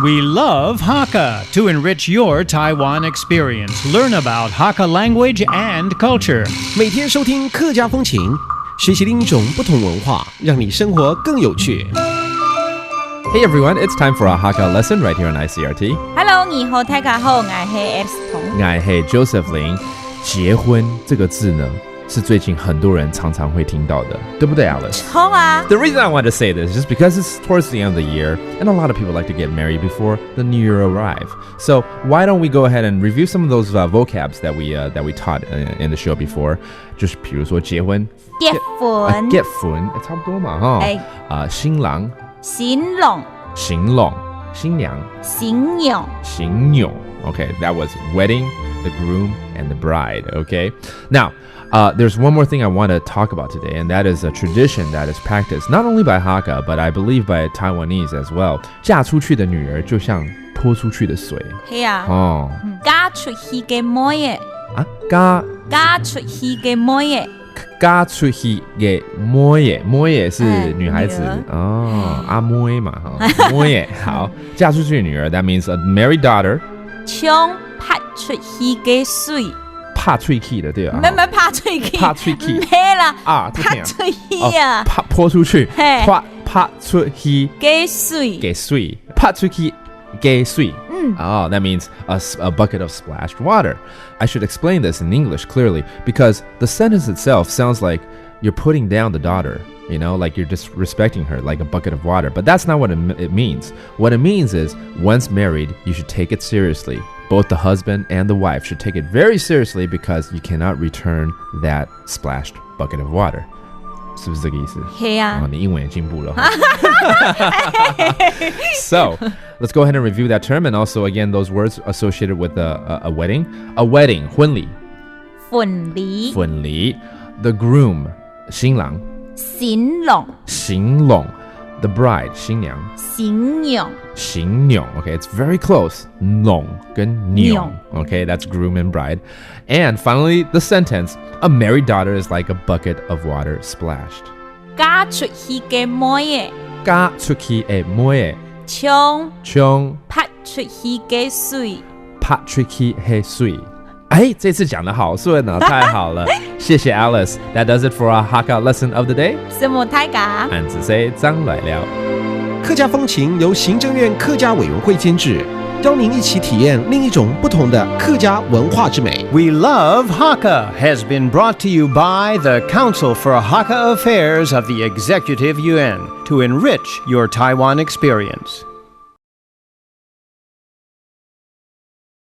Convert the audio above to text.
We love Hakka to enrich your Taiwan experience. Learn about Hakka language and culture. 每天收听客家风情，学习另一种不同文化，让你生活更有趣。Hey everyone, it's time for our Hakka lesson right here on ICRT. Hello， 你好，大家好，我是 Alex 童。我是 Joseph 林。结婚这个字呢，是最近很多人常常会听到的，对不对 Alice? 好啊。 The reason I want to say this is just because it's towards the end of the year, and a lot of people like to get married before the new year arrive. So why don't we go ahead and review some of those vocabs that we taught in the show before? 就是比如说结婚，结婚，结婚，差不多嘛哈。新郎，新郎，新郎，新娘，新娘，新娘。Okay, that was wedding, the groom, and the bride. Okay, now there's one more thing I want to talk about today, and that is a tradition that is practiced not only by Hakka, but I believe by Taiwanese as well. 嫁出去的女儿就像泼出去的水。係啊。哦。嫁出去嘅妹嘢。啊，嫁出去嘅妹嘢。嫁出去嘅妹嘢，妹嘢是女孩子哦，阿妹嘛哈，妹嘢好，嫁出去的女儿 that means a married daughter. 將拍出去嘅水，拍出去的對啊，唔係拍出去，拍出去，咩啦？啊，拍出去啊，潑出去，拍出去嘅水，嘅水，拍出去嘅水。Oh, that means a bucket of splashed water. I should explain this in English clearly because the sentence itself sounds like you're putting down the daughter. You know, like you're disrespecting her, like a bucket of water. But that's not what it means. What it means is, once married, you should take it seriously. Both the husband and the wife should take it very seriously because you cannot return that splashed bucket of water. 是不是这个意思？係啊。你英文也进步了。So, let's go ahead and review that term and also, again, those words associated with a wedding. A wedding, 婚礼。婚禮。婚禮。The groom, 新郎。新郎。新郎。The bride, 新娘。新娘。新娘. Okay, it's very close. 郎跟娘. Okay, that's groom and bride. And finally, the sentence, a married daughter is like a bucket of water splashed. 嫁出去嘅妹嘢。嫁出去嘅妹嘢。將拍出去嘅水。拍出去嘅水。哎，这次讲得好顺啊，太好了，谢谢 Alice. That does it for our Hakka lesson of the day. 什麼大家？俺只say張來了。客家风情由行政院客家委員會監製，邀您一起體驗另一種不同的客家文化之美。We Love Hakka has been brought to you by the Council for Hakka Affairs of the Executive Yuan to enrich your Taiwan experience.